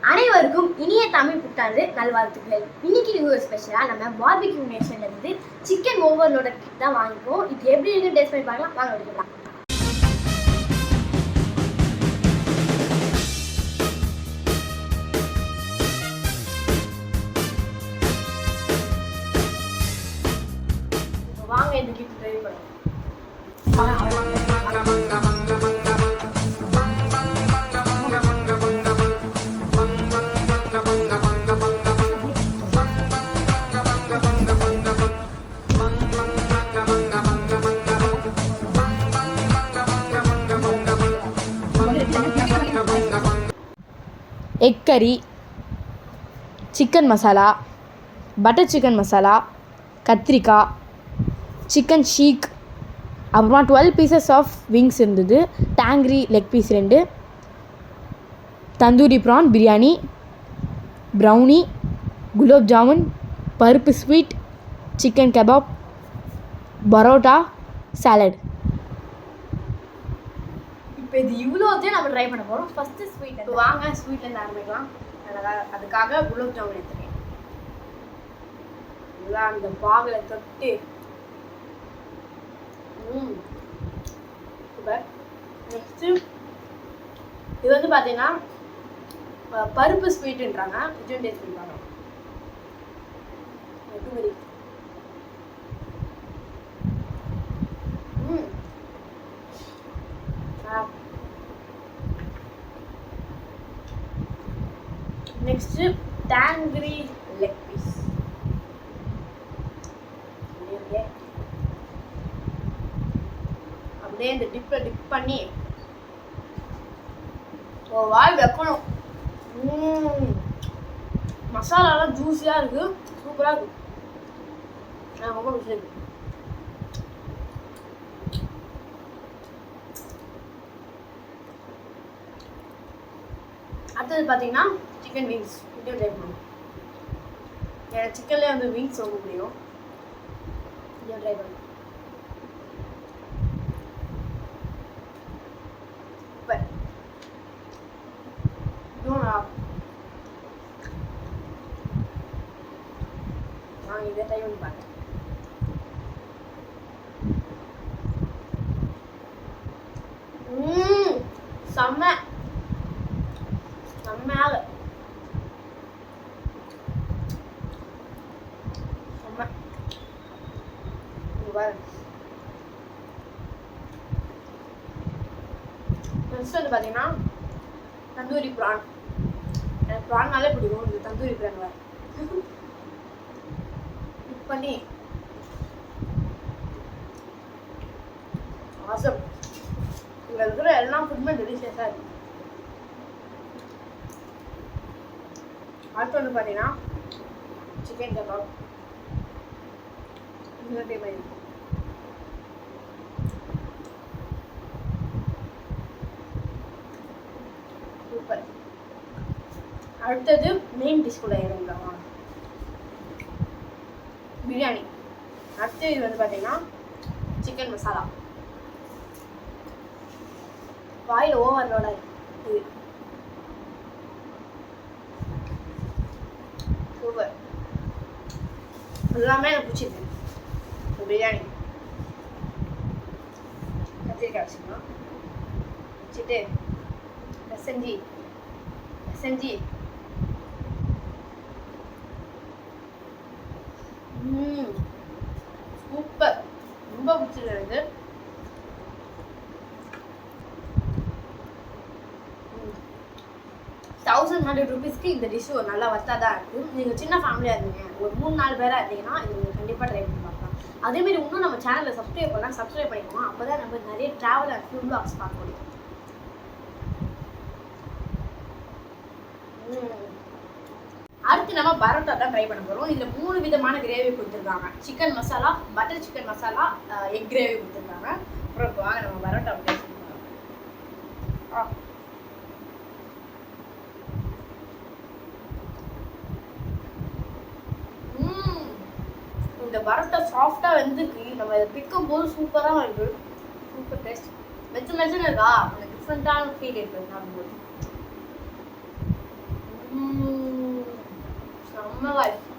அனைவருக்கும் இனிய தமிழ் புத்தாண்டு நல்வாழ்த்துக்கள். இன்னைக்கு ஒரு ஸ்பெஷலாக நம்ம பார்பிக்யூ நேஷன்ல இருந்து சிக்கன் ஓவர்லோட கிட் தான் வாங்கிப்போம். இது எப்படி இருக்குன்னு டேஸ்ட் பண்ணி பார்க்கலாம். வாங்க எடுக்கலாம். வாங்க இந்த கிட் ட்ரை பண்ணுவோம். Egg curry, chicken masala, butter chicken masala, கத்திரிக்காய், சிக்கன் ஷீக், அப்புறமா 12 பீசஸ் ஆஃப் விங்ஸ் இருந்தது, tangri leg piece 2, tandoori prawn biryani, brownie, gulab jamun, பருப்பு sweet, chicken kebab, parotta, salad. இப்போ இது இவ்வளோத்தையும் நம்ம ட்ரை பண்ண போகிறோம். First sweet. இப்போ வாங்க ஸ்வீட்லேருந்து ஆரம்பிக்கலாம். அதுக்காக குலோப் ஜாமுன் எடுத்துக்கேன். இதெல்லாம் அந்த பாகில் தொட்டு சூப்பர். நெக்ஸ்ட்டு இது வந்து பார்த்தீங்கன்னா பருப்பு ஸ்வீட்டுன்றாங்க. இதுவும் டேஸ்ட் பண்ணி பார்க்கலாம். Next tangri leg piece. அப்படியே இந்த டிப்பில் டிப் பண்ணி ஒரு வாய் வைக்கணும். மசாலாலாம் ஜூஸியாக இருக்குது, சூப்பராக இருக்குது. எனக்கு ரொம்ப பிடிச்சிருக்கு. அடுத்தது பார்த்தீங்கன்னா சிக்கன் விங்ஸ். இது ட்ரை பண்ணுவோம். எனக்கு சிக்கன்லேயே வந்து விங்ஸ் ரொம்ப பிடிக்கும். இது ட்ரை பண்ணுவோம். சூப்பர். இதுவும் நான் இதை ட்ரை பண்ணி பார்த்தேன். செம்ம செம்மையாக நெக்ஸ்ட் வந்து பார்த்தீங்கன்னா தந்தூரி ப்ரான். எனக்கு ப்ரான்னாலே பிடிக்கும். இந்த தந்தூரி ப்ரான் வேறு குக் பண்ணி ஆசம். இங்கே இருக்கிற எல்லா ஃபுட்டுமே டெலிஷியஸாக இருக்குது. அடுத்து வந்து பார்த்தீங்கன்னா சிக்கன் கபாப். இந்த டைம் இருக்கும். சூப்பர். அடுத்தது மெயின் டிஷ் கூட இறங்கலாம். பிரியாணி. அடுத்து இது வந்து பார்த்தீங்கன்னா சிக்கன் மசாலா. வாயில் ஓவர்லோட இது சூப்பர். எல்லாமே எனக்கு பிடிச்சிருக்கு. பிரியாணி கத்திரிக்காய் வச்சுக்கலாம். வச்சுட்டு செஞ்சு சூப்பர். ரொம்ப பிடிச்சிருக்கு. 1100 rupeesக்கு இந்த டிஷ் ஒரு நல்லா வர்த்தாக தான் இருக்குது. நீங்கள் சின்ன ஃபேமிலியாக இருந்தீங்க, ஒரு 3-4 பேராக இருந்தீங்கன்னா இது நீங்கள் கண்டிப்பாக ட்ரை பண்ணி பார்க்கலாம். அதேமாரி இன்னும் நம்ம சேனலில் சப்ஸ்கிரைப் பண்ணிக்கோங்க. அப்போ தான் நம்ம நிறைய ட்ராவல் அண்ட் ஃபுட் வ்ளாக்ஸ் பார்க்க முடியும். அடுத்து நம்ம பரோட்டா தான் ட்ரை பண்ண போகிறோம். இதில் 3 விதமான கிரேவி கொடுத்துருக்காங்க. Chicken masala, butter chicken masala, egg gravy கொடுத்துருக்காங்க. அப்புறம் இப்போ வாங்க நம்ம பரோட்டா டேஸ்ட் பண்ணலாம். இந்த பரோட்டா சாஃப்டாக வெந்துருக்கு. நம்ம இதை பிக்கும் போது சூப்பராக இருக்குது. Super taste. மெச்சு மெச்சுன்னு இருக்கா, அந்த டிஃப்ரெண்ட்டான ஃபீல் இருக்குது சாப்பிடும்போது. செம்ம வாய்ப்பு